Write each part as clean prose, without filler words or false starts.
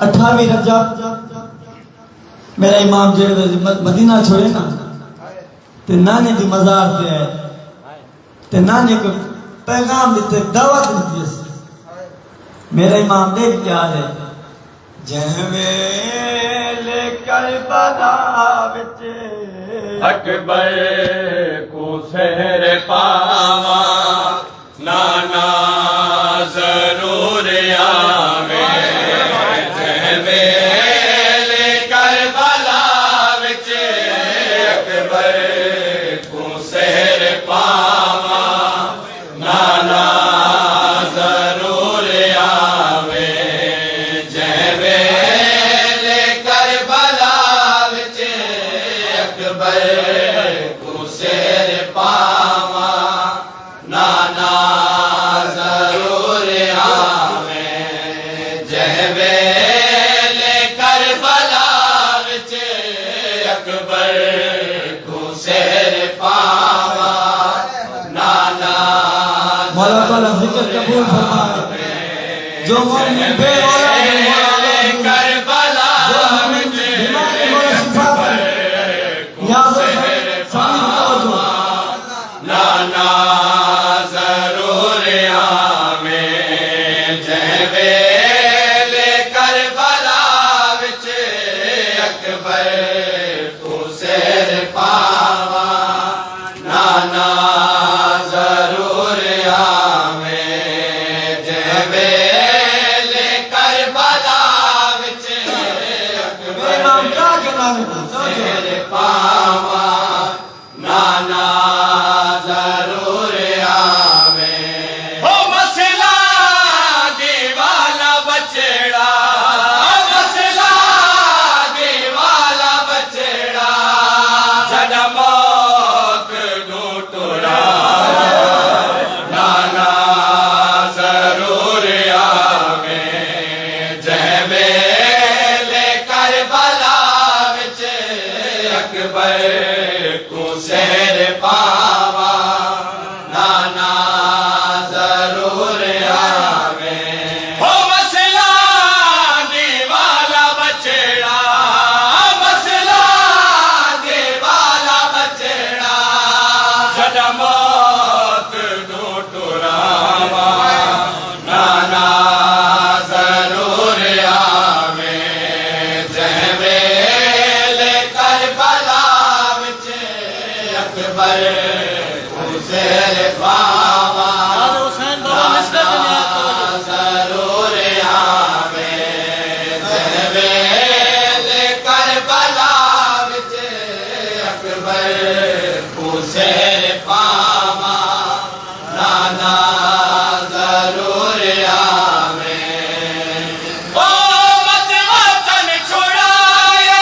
28 रजब मेरा इमाम जेड़े मदीना छोड़े ना ते नाने दी मजार पे आए ते नाने को पैगाम देते दावत दी। मेरा इमाम देख क्या है जहवेल करबला विच अकबर को सहर पावा नाना जरूर आवे जहवेल करबला विच अकबर को सहर पावा नाना जरूर आवे जहवेल करबला विच अकबर को सहर पावा नाना जरूर आवे जहवेल करबला विच अकबर को सहर पावा नाना मौला ताला जिक्र कबूल फरमाए जो मोमिन बेऔलाद है मौला करबला विच नाना जरूर आवे जहवेल करबला विच अकबर को सहर पावा नाना जरूर आवे जहवेल करबला विच अकबर इमाम क्या कहना है सहर पावा नाना जरूर आवे हो मसला देवाला बचड़ा मसला देवाला बचड़ा जड़ा मौत नू टुरा नाना जरूर आवे जहवेल करबला विच अकबर को सहर पावा नाना जरूर आवे हो मसला देवाला बचड़ा मसला देवाला बचड़ा जड़ा मौत नू टुरावा नाना जरूर आवे जहवेल करबला विच अकबर को सहर पावा नाना जरूर आवे जहवेल करबला विच अकबर को सहर पावा नाना जरूर आवे ओ मत वतन छुड़ाए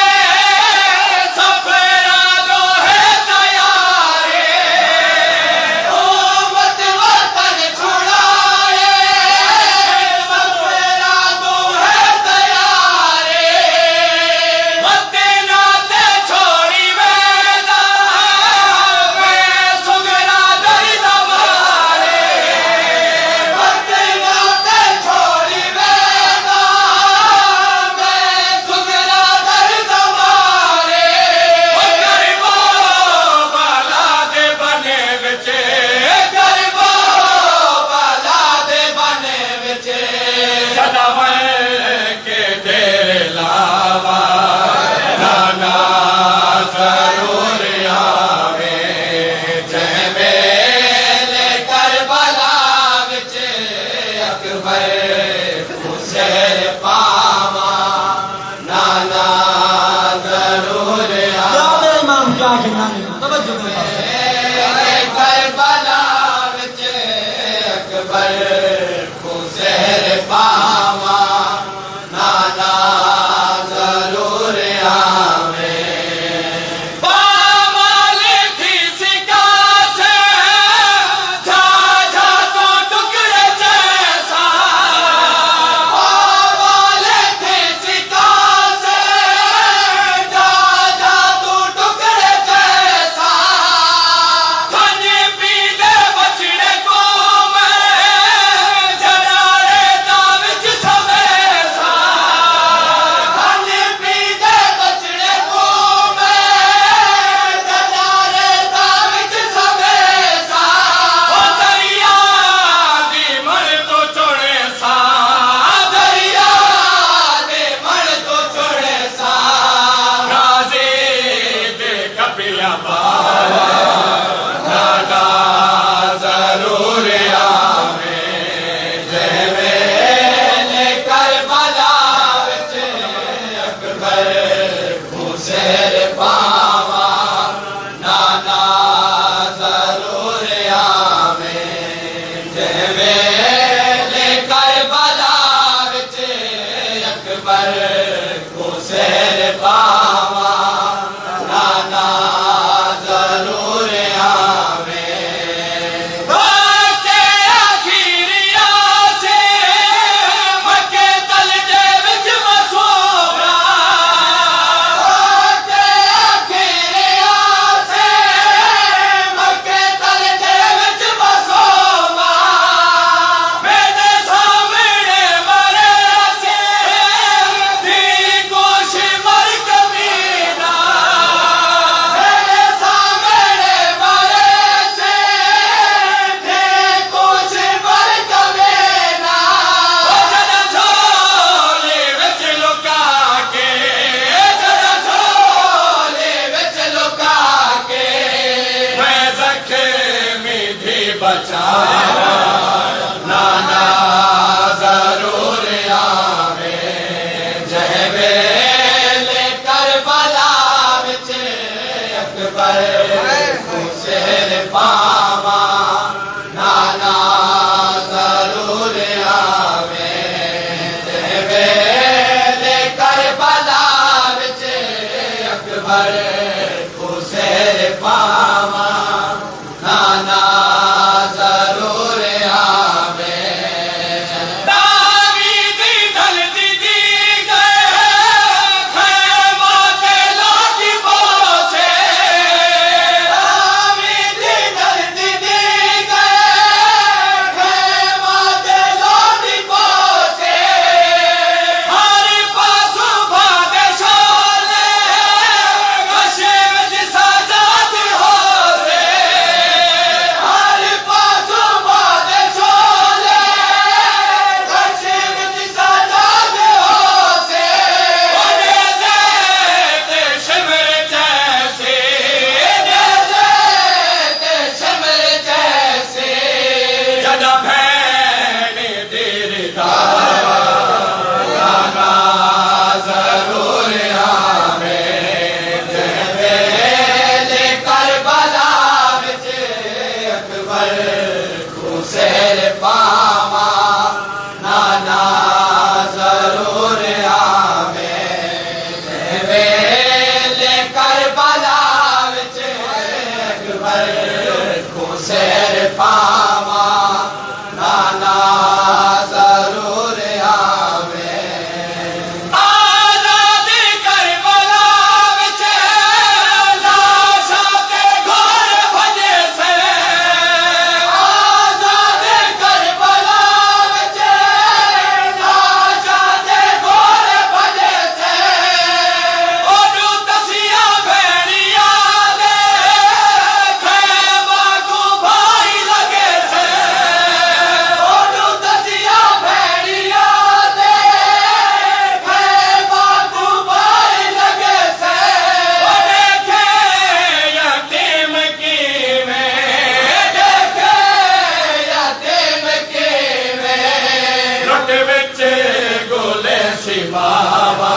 सफरा दो है तैयारे ओ मत वतन छुड़ाए सफरा दो है तैयारे मते नाते छोड़ी वेदा मैं सुगरा दर्द मारे मते नाते छोड़ी वेदा मैं सुगरा दर्द मारे ओ गरीबो बाला दे बने विच गरीबो बाला दे बने विच जदावन के तेरे लावा नाना जरूर आवे जहवेल करबला विच अकबर को सहर पावा नाना जरूर क्या आवे मेरा इमाम क्या कहना है तवज्जो करो करबला विच अकबर को सहर पावा नाना जरूर आवे पामाल थी सिका से जा जा तो टुकड़े जैसा पामाल अकबर को शेर पावा नाना जरूर आवे बाके आखिरिया से मक्के तल दे विच मसोबरा बाके आखिरिया से मक्के तल दे विच मसोबरा मेरे सामने मरे से दी कुछ मर कमीना मेरे सामने मरे से दी कुछ मर कमीना जरा झोले विच लुका के जरा झोले विच लुका के मैं ज़ख्मी भी बचा नाना जरूर आवे जह वेले करबला विच अकबर को शेर पावा नाना जरूर आवे जह वेले करबला विच अकबर को शेर पावा नाना जरूर आवे दावीदी ढलदी दी गए खैमा के लाठी बोसे दावीदी ढलदी दी गए खैमा के लाठी बोसे हर पासों भागे शोले गशे विच सजाद होसे हर पासों भागे शोले गशे विच सजाद होसे ओने ते शिमर जैसे ते शिमर जैसे जदा भैन देर दावा नाना जरूर आवे जह वेले करबला विच अकबर को शेर पावा नाना जरूर आवे जह वेले करबला विच अकबर को शेर पावा नाना जरूर आवे आजाद करबला विच लाशा ते घोर भजे से आजाद करबला विच लाशा ते घोर भजे से ओनू दसिया भेड़िया दे खैमा को भाई लगे से ओनू दसिया भेड़िया दे खैमा को भाई लगे से ओ देखे यतीम की में देखे यतीम की में लुट विच गोले सिवावा